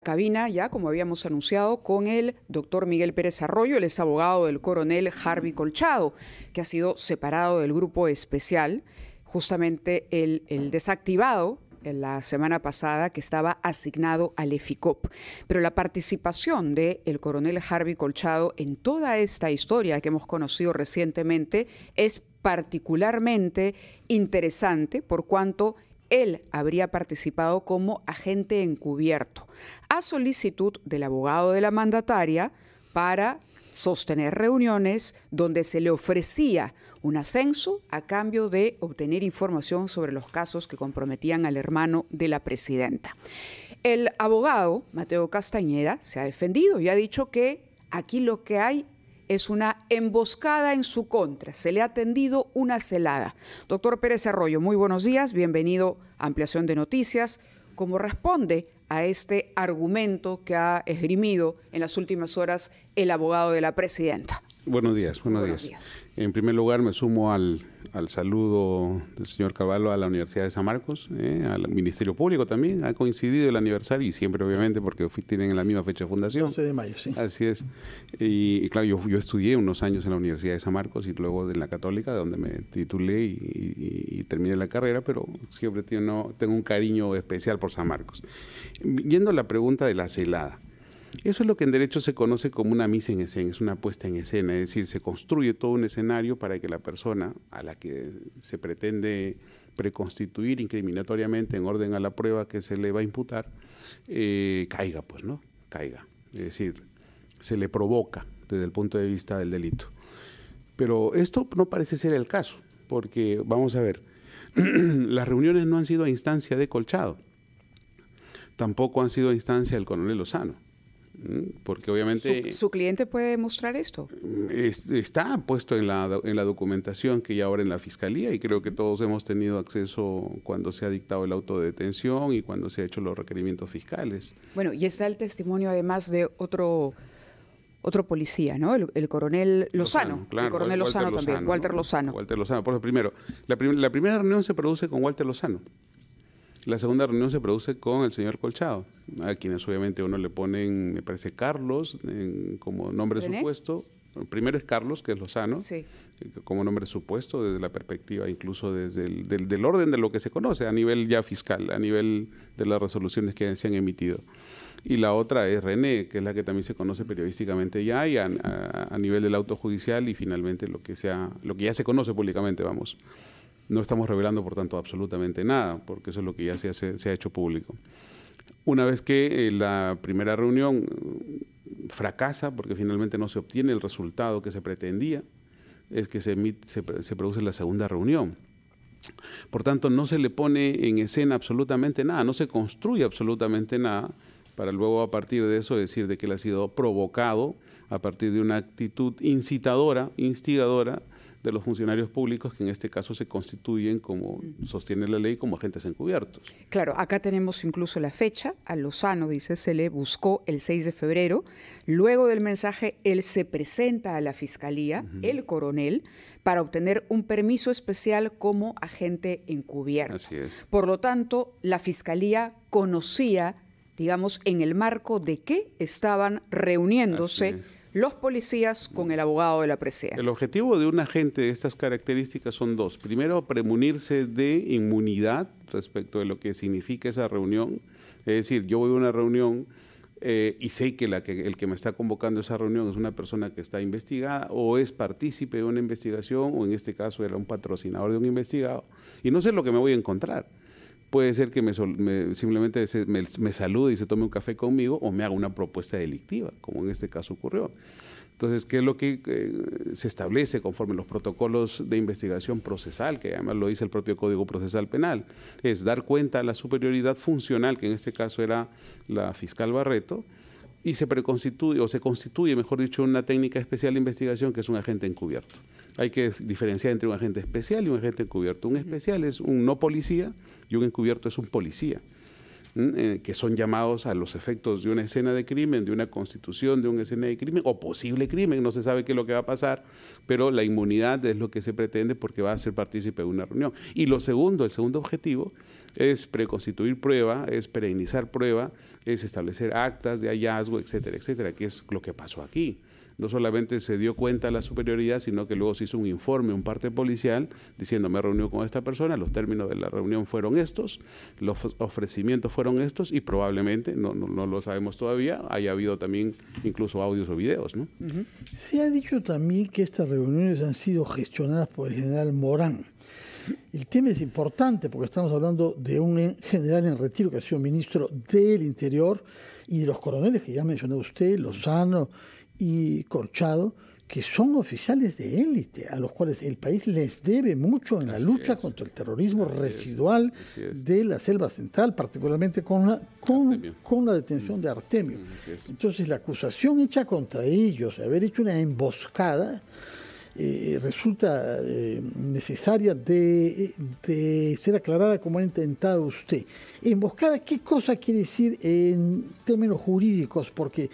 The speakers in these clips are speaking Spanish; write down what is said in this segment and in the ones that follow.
cabina ya, como habíamos anunciado, con el doctor Miguel Pérez Arroyo. Él es abogado del coronel Harvey Colchado, que ha sido separado del grupo especial, justamente el desactivado en la semana pasada, que estaba asignado al EFICOP. Pero la participación del coronel Harvey Colchado en toda esta historia que hemos conocido recientemente es particularmente interesante por cuanto él habría participado como agente encubierto a solicitud del abogado de la mandataria para sostener reuniones donde se le ofrecía un ascenso a cambio de obtener información sobre los casos que comprometían al hermano de la presidenta. El abogado Mateo Castañeda se ha defendido y ha dicho que aquí lo que hay es una emboscada en su contra. Se le ha tendido una celada. Doctor Pérez Arroyo, muy buenos días. Bienvenido a Ampliación de Noticias. ¿Cómo responde a este argumento que ha esgrimido en las últimas horas el abogado de la presidenta? Buenos días, buenos días. En primer lugar, me sumo al saludo del señor Cavallo a la Universidad de San Marcos, al Ministerio Público también. Ha coincidido el aniversario y siempre, obviamente, porque tienen la misma fecha de fundación. 12 de mayo, sí. Así es. Y claro, yo estudié unos años en la Universidad de San Marcos y luego en la Católica, donde me titulé y terminé la carrera, pero siempre tengo un cariño especial por San Marcos. Yendo a la pregunta de la celada. Eso es lo que en derecho se conoce como una mise en escena, es una puesta en escena, es decir, se construye todo un escenario para que la persona a la que se pretende preconstituir incriminatoriamente en orden a la prueba que se le va a imputar, caiga, pues, ¿no? Caiga. Es decir, se le provoca desde el punto de vista del delito. Pero esto no parece ser el caso, porque, vamos a ver, las reuniones no han sido a instancia de Colchado, tampoco han sido a instancia del coronel Lozano. Porque obviamente ¿Su cliente puede demostrar esto? Está puesto en la documentación que ya ahora en la Fiscalía, y creo que todos hemos tenido acceso cuando se ha dictado el auto de detención y cuando se ha hecho los requerimientos fiscales. Bueno, y está el testimonio además de otro policía, ¿no? El coronel Lozano. Claro, el coronel Lozano también, Walter Lozano. Walter Lozano. Por eso, primero, la primera reunión se produce con Walter Lozano. La segunda reunión se produce con el señor Colchado, a quienes obviamente uno le ponen, me parece, Carlos como nombre supuesto. Primero es Carlos, que es Lozano, sí, como nombre supuesto desde la perspectiva, incluso desde del orden de lo que se conoce a nivel ya fiscal, a nivel de las resoluciones que se han emitido. Y la otra es René, que es la que también se conoce periodísticamente ya y a nivel del auto judicial y finalmente lo que ya se conoce públicamente, vamos. No estamos revelando, por tanto, absolutamente nada, porque eso es lo que ya se ha hecho público. Una vez que la primera reunión fracasa, porque finalmente no se obtiene el resultado que se pretendía, es que se produce la segunda reunión. Por tanto, no se le pone en escena absolutamente nada, no se construye absolutamente nada, para luego a partir de eso decir de que él ha sido provocado a partir de una actitud incitadora, instigadora, de los funcionarios públicos que en este caso se constituyen, como sostiene la ley, como agentes encubiertos. Claro, acá tenemos incluso la fecha. A Lozano, dice, se le buscó el 6 de febrero. Luego del mensaje, él se presenta a la Fiscalía, el coronel, para obtener un permiso especial como agente encubierto. Así es. Por lo tanto, la Fiscalía conocía, digamos, en el marco de qué estaban reuniéndose los policías con el abogado de la presidenta. El objetivo de un agente de estas características son dos. Primero, premunirse de inmunidad respecto de lo que significa esa reunión. Es decir, yo voy a una reunión y sé que el que me está convocando a esa reunión es una persona que está investigada o es partícipe de una investigación o en este caso era un patrocinador de un investigado y no sé lo que me voy a encontrar. Puede ser que simplemente me salude y se tome un café conmigo o me haga una propuesta delictiva, como en este caso ocurrió. Entonces, ¿qué es lo que se establece conforme los protocolos de investigación procesal, que además lo dice el propio Código Procesal Penal? Es dar cuenta a la superioridad funcional, que en este caso era la fiscal Barreto, y se constituye, mejor dicho, una técnica especial de investigación que es un agente encubierto. Hay que diferenciar entre un agente especial y un agente encubierto. Un especial es un no policía y un encubierto es un policía, que son llamados a los efectos de una escena de crimen, de una constitución de una escena de crimen o posible crimen, no se sabe qué es lo que va a pasar, pero la inmunidad es lo que se pretende porque va a ser partícipe de una reunión. Y el segundo objetivo es preconstituir prueba, es perennizar prueba, es establecer actas de hallazgo, etcétera, etcétera, que es lo que pasó aquí. No solamente se dio cuenta la superioridad, sino que luego se hizo un informe, un parte policial, diciendo me reunió con esta persona, los términos de la reunión fueron estos, los ofrecimientos fueron estos y probablemente, no lo sabemos todavía, haya habido también incluso audios o videos, ¿no? Se ha dicho también que estas reuniones han sido gestionadas por el general Morán. El tema es importante porque estamos hablando de un general en retiro que ha sido ministro del Interior y de los coroneles que ya mencionó usted, Lozano y Colchado, que son oficiales de élite, a los cuales el país les debe mucho en la lucha contra el terrorismo residual de la selva central, particularmente con la detención de Artemio. Entonces, la acusación hecha contra ellos, de haber hecho una emboscada, resulta necesaria de ser aclarada como ha intentado usted. Emboscada, ¿qué cosa quiere decir en términos jurídicos? Porque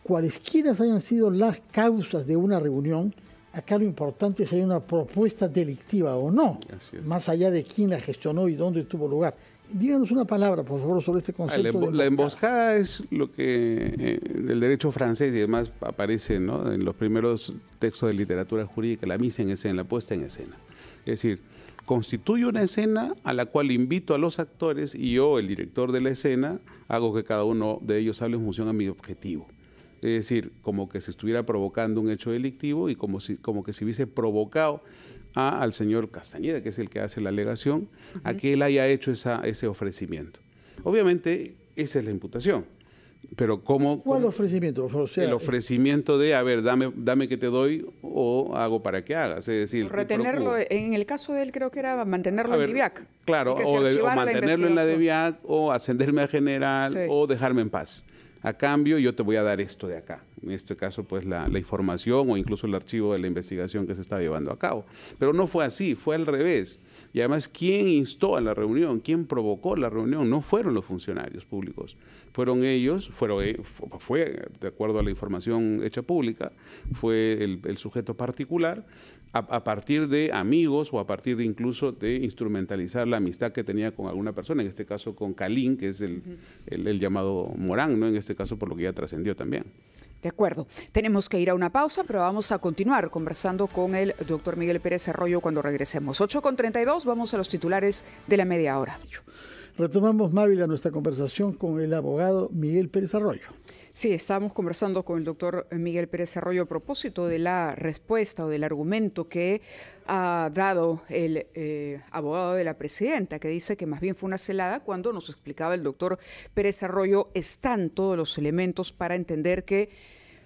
cualesquiera hayan sido las causas de una reunión, acá lo importante es si hay una propuesta delictiva o no, más allá de quién la gestionó y dónde tuvo lugar. Díganos una palabra, por favor, sobre este concepto de emboscada. La emboscada es lo que del derecho francés y demás aparece, ¿no?, en los primeros textos de literatura jurídica, la mise en escena, la puesta en escena. Es decir, constituye una escena a la cual invito a los actores y yo, el director de la escena, hago que cada uno de ellos hable en función a mi objetivo. Es decir, como que se estuviera provocando un hecho delictivo y como que se hubiese provocado al señor Castañeda, que es el que hace la alegación, a que él haya hecho ese ofrecimiento. Obviamente, esa es la imputación. Pero ¿Cuál ofrecimiento? O sea, el ofrecimiento de, a ver, dame que te doy o hago para que hagas. Es decir, retenerlo, en el caso de él creo que era mantenerlo en DIVIAC. Claro, o mantenerlo en la DIVIAC, o ascenderme a general, o dejarme en paz. A cambio, yo te voy a dar esto de acá. En este caso, pues la información o incluso el archivo de la investigación que se está llevando a cabo. Pero no fue así, fue al revés. Y además, ¿quién instó a la reunión? ¿Quién provocó la reunión? No fueron los funcionarios públicos. Fueron ellos, fue de acuerdo a la información hecha pública, fue el sujeto particular, a partir de amigos o a partir de incluso de instrumentalizar la amistad que tenía con alguna persona, en este caso con Calín, que es el llamado Morán, ¿no? En este caso por lo que ya trascendió también. De acuerdo. Tenemos que ir a una pausa, pero vamos a continuar conversando con el doctor Miguel Pérez Arroyo cuando regresemos. 8:32, vamos a los titulares de la media hora. Retomamos, Mávila, nuestra conversación con el abogado Miguel Pérez Arroyo. Sí, estábamos conversando con el doctor Miguel Pérez Arroyo a propósito de la respuesta o del argumento que ha dado el abogado de la presidenta, que dice que más bien fue una celada. Cuando nos explicaba el doctor Pérez Arroyo, están todos los elementos para entender que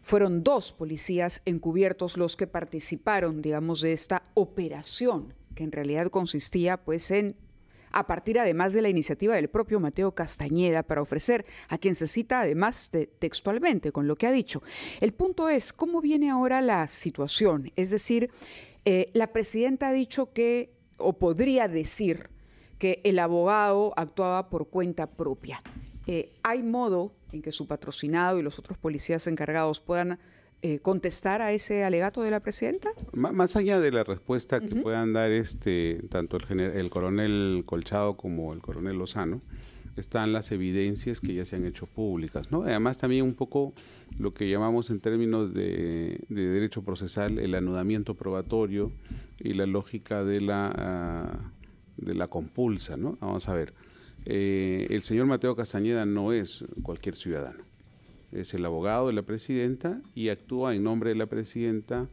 fueron 2 policías encubiertos los que participaron, digamos, de esta operación, que en realidad consistía pues en, a partir además de la iniciativa del propio Mateo Castañeda, para ofrecer a quien se cita además textualmente con lo que ha dicho. El punto es, ¿cómo viene ahora la situación? Es decir, la presidenta ha dicho que, o podría decir, que el abogado actuaba por cuenta propia. ¿Hay modo en que su patrocinado y los otros policías encargados puedan contestar a ese alegato de la presidenta? Más allá de la respuesta que puedan dar tanto el coronel Colchado como el coronel Lozano, están las evidencias que ya se han hecho públicas, ¿no? Además también un poco lo que llamamos en términos de derecho procesal el anudamiento probatorio y la lógica de la compulsa, ¿no? Vamos a ver, el señor Mateo Castañeda no es cualquier ciudadano. Es el abogado de la presidenta y actúa en nombre de la presidenta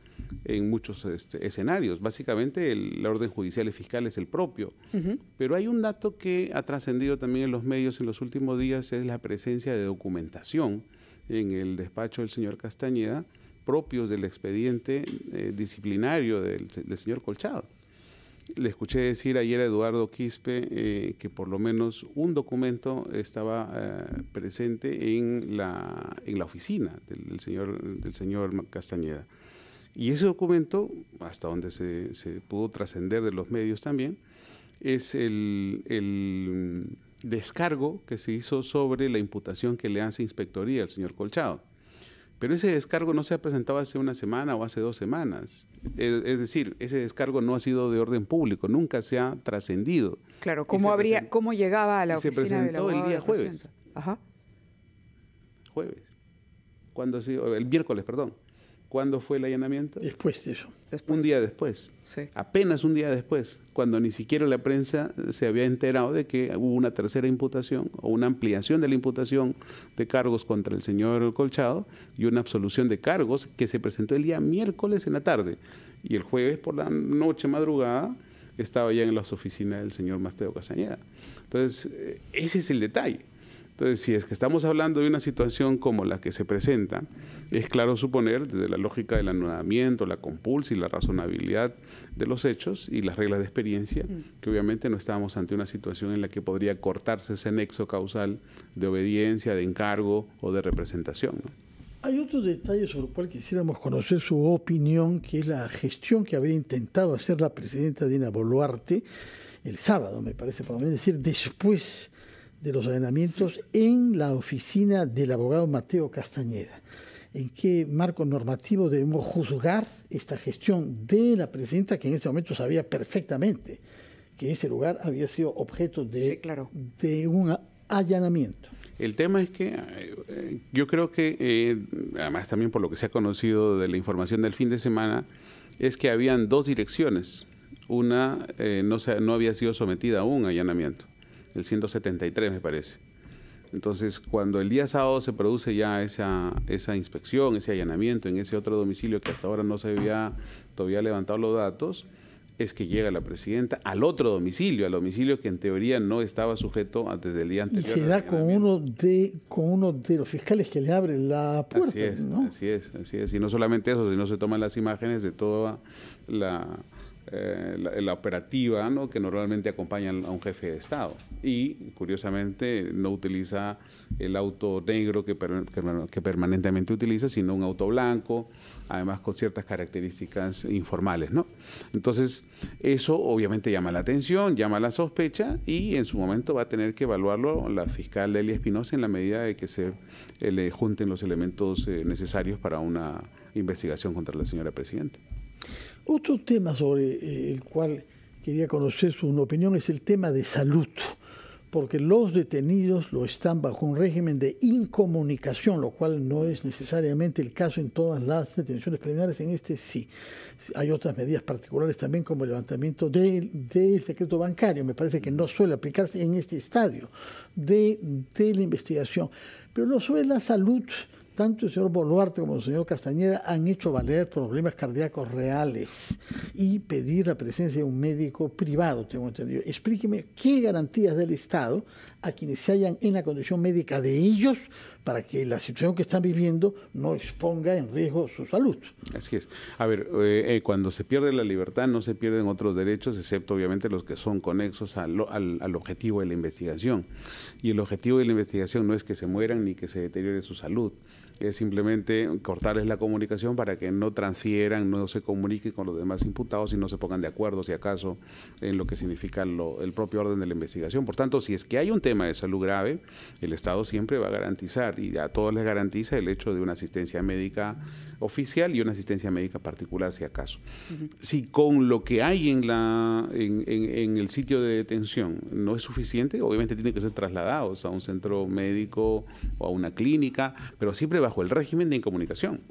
en muchos escenarios. Básicamente la orden judicial y fiscal es el propio. Pero hay un dato que ha trascendido también en los medios en los últimos días, es la presencia de documentación en el despacho del señor Castañeda, propios del expediente disciplinario del señor Colchado. Le escuché decir ayer a Eduardo Quispe que por lo menos un documento estaba presente en la oficina del señor Castañeda. Y ese documento, hasta donde se pudo trascender de los medios también, es el descargo que se hizo sobre la imputación que le hace Inspectoría al señor Colchado. Pero ese descargo no se ha presentado hace una semana o hace 2 semanas. Es decir, ese descargo no ha sido de orden público, nunca se ha trascendido. Claro, ¿cómo llegaba a la oficina de la abogada? El día jueves. Ajá. Jueves. El miércoles, perdón. ¿Cuándo fue el allanamiento? Después de eso. Un día después. Sí. Apenas un día después, cuando ni siquiera la prensa se había enterado de que hubo una tercera imputación o una ampliación de la imputación de cargos contra el señor Colchado y una absolución de cargos que se presentó el día miércoles en la tarde. Y el jueves por la noche madrugada estaba ya en las oficinas del señor Mateo Castañeda. Entonces, ese es el detalle. Entonces, si es que estamos hablando de una situación como la que se presenta, es claro suponer, desde la lógica del anonadamiento, la compulsa y la razonabilidad de los hechos y las reglas de experiencia, que obviamente no estábamos ante una situación en la que podría cortarse ese nexo causal de obediencia, de encargo o de representación, ¿no? Hay otro detalle sobre el cual quisiéramos conocer su opinión, que es la gestión que habría intentado hacer la presidenta Dina Boluarte el sábado, me parece, por lo menos decir, después de los allanamientos en la oficina del abogado Mateo Castañeda. ¿En qué marco normativo debemos juzgar esta gestión de la presidenta, que en ese momento sabía perfectamente que ese lugar había sido objeto de un allanamiento? El tema es que yo creo que, además también por lo que se ha conocido de la información del fin de semana, es que habían 2 direcciones. Una no había sido sometida a un allanamiento, el 173 me parece. Entonces, cuando el día sábado se produce ya esa inspección, ese allanamiento en ese otro domicilio que hasta ahora no se había todavía levantado los datos, es que llega la presidenta al otro domicilio, al domicilio que en teoría no estaba sujeto desde el día anterior. Y se da con uno de los fiscales que le abre la puerta. Así es, ¿no? así es. Y no solamente eso, sino se toman las imágenes de toda la operativa, ¿no?, que normalmente acompaña a un jefe de Estado. Y, curiosamente, no utiliza el auto negro que permanentemente utiliza, sino un auto blanco, además con ciertas características informales, ¿no? Entonces, eso obviamente llama la atención, llama la sospecha, y en su momento va a tener que evaluarlo la fiscal Delia Espinosa en la medida de que se le junten los elementos necesarios para una investigación contra la señora presidenta. Otro tema sobre el cual quería conocer su opinión es el tema de salud, porque los detenidos lo están bajo un régimen de incomunicación, lo cual no es necesariamente el caso en todas las detenciones preliminares. En este sí. Hay otras medidas particulares también, como el levantamiento del secreto bancario. Me parece que no suele aplicarse en este estadio de la investigación. Pero no sobre la salud, tanto el señor Boluarte como el señor Castañeda han hecho valer problemas cardíacos reales y pedir la presencia de un médico privado, tengo entendido. Explíqueme qué garantías del Estado a quienes se hallan en la condición médica de ellos para que la situación que están viviendo no exponga en riesgo su salud. Así es. A ver, cuando se pierde la libertad no se pierden otros derechos, excepto obviamente los que son conexos al objetivo de la investigación. Y el objetivo de la investigación no es que se mueran ni que se deteriore su salud. Es simplemente cortarles la comunicación para que no transfieran, no se comuniquen con los demás imputados y no se pongan de acuerdo, si acaso, en lo que significa el propio orden de la investigación. Por tanto, si es que hay un tema de salud grave, el Estado siempre va a garantizar, y a todos les garantiza, el hecho de una asistencia médica oficial y una asistencia médica particular, si acaso. Si con lo que hay en el sitio de detención no es suficiente, obviamente tienen que ser trasladados a un centro médico o a una clínica, pero siempre bajo el régimen de incomunicación.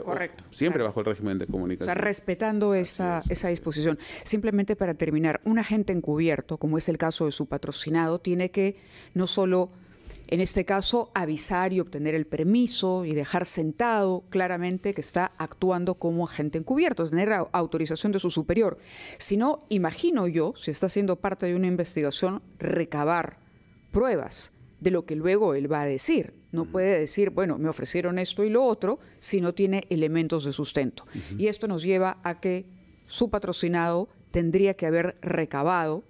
Correcto. Siempre bajo el régimen de comunicación. O sea, respetando esa disposición. Simplemente para terminar, un agente encubierto, como es el caso de su patrocinado, tiene que no solo, en este caso, avisar y obtener el permiso y dejar sentado claramente que está actuando como agente encubierto, tener autorización de su superior, sino, imagino yo, si está siendo parte de una investigación, recabar pruebas de lo que luego él va a decir. No puede decir, bueno, me ofrecieron esto y lo otro, si no tiene elementos de sustento. Y esto nos lleva a que su patrocinado tendría que haber recabado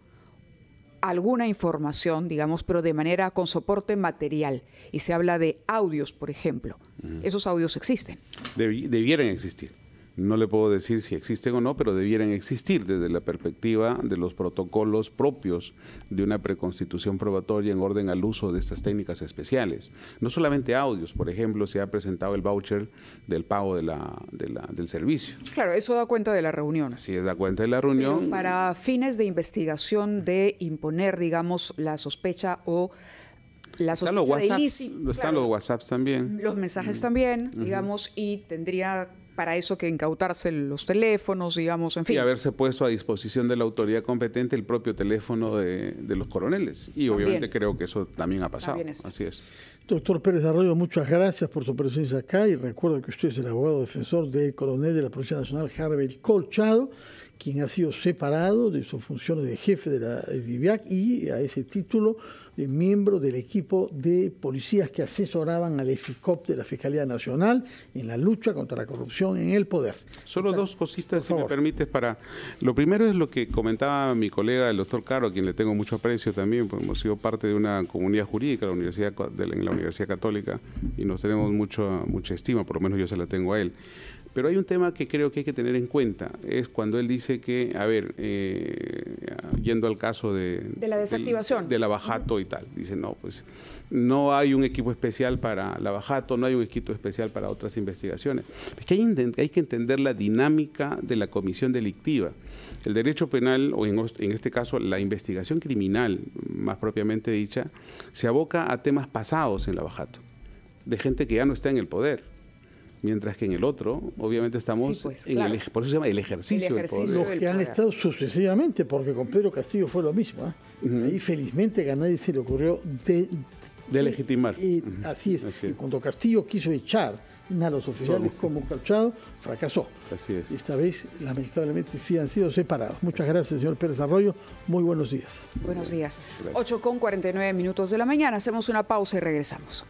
alguna información, digamos, pero de manera con soporte material. Y se habla de audios, por ejemplo. Esos audios existen. Debieran existir. No le puedo decir si existen o no, pero debieran existir desde la perspectiva de los protocolos propios de una preconstitución probatoria en orden al uso de estas técnicas especiales. No solamente audios, por ejemplo, se ha presentado el voucher del pago del servicio. Claro, eso da cuenta de la reunión. Así es, da cuenta de la reunión. Pero para fines de investigación, de imponer, digamos, la sospecha o la sospecha de ilícito. Están los WhatsApps también. Los mensajes también, digamos, y tendría para eso que incautarse los teléfonos, digamos, en fin. Y haberse puesto a disposición de la autoridad competente el propio teléfono de los coroneles. Y obviamente creo que eso también ha pasado. Así es. Doctor Pérez Arroyo, muchas gracias por su presencia acá y recuerdo que usted es el abogado defensor del coronel de la Policía Nacional, Harvey Colchado, quien ha sido separado de sus funciones de jefe de la DIVIAC y a ese título de miembro del equipo de policías que asesoraban al EFICOP de la Fiscalía Nacional en la lucha contra la corrupción en el poder. Solo dos cositas, si me permites, para... Lo primero es lo que comentaba mi colega, el doctor Caro, a quien le tengo mucho aprecio también, porque hemos sido parte de una comunidad jurídica en la Universidad Católica y nos tenemos mucha estima, por lo menos yo se la tengo a él. Pero hay un tema que creo que hay que tener en cuenta, es cuando él dice que, a ver, yendo al caso de la desactivación. De Lavajato y tal, dice, no, pues no hay un equipo especial para Lavajato, no hay un equipo especial para otras investigaciones. Es que hay que entender la dinámica de la comisión delictiva. El derecho penal, o en este caso la investigación criminal, más propiamente dicha, se aboca a temas pasados en Lavajato, de gente que ya no está en el poder. Mientras que en el otro, obviamente estamos por eso se llama el ejercicio del poder. Los que han estado sucesivamente, porque con Pedro Castillo fue lo mismo. Ahí felizmente a nadie se le ocurrió de legitimar. Así es. Y cuando Castillo quiso echar a los oficiales como Colchado, fracasó. Así es. Y esta vez, lamentablemente, sí han sido separados. Muchas gracias, señor Pérez Arroyo. Muy buenos días. Buenos días. 8:49 de la mañana. Hacemos una pausa y regresamos.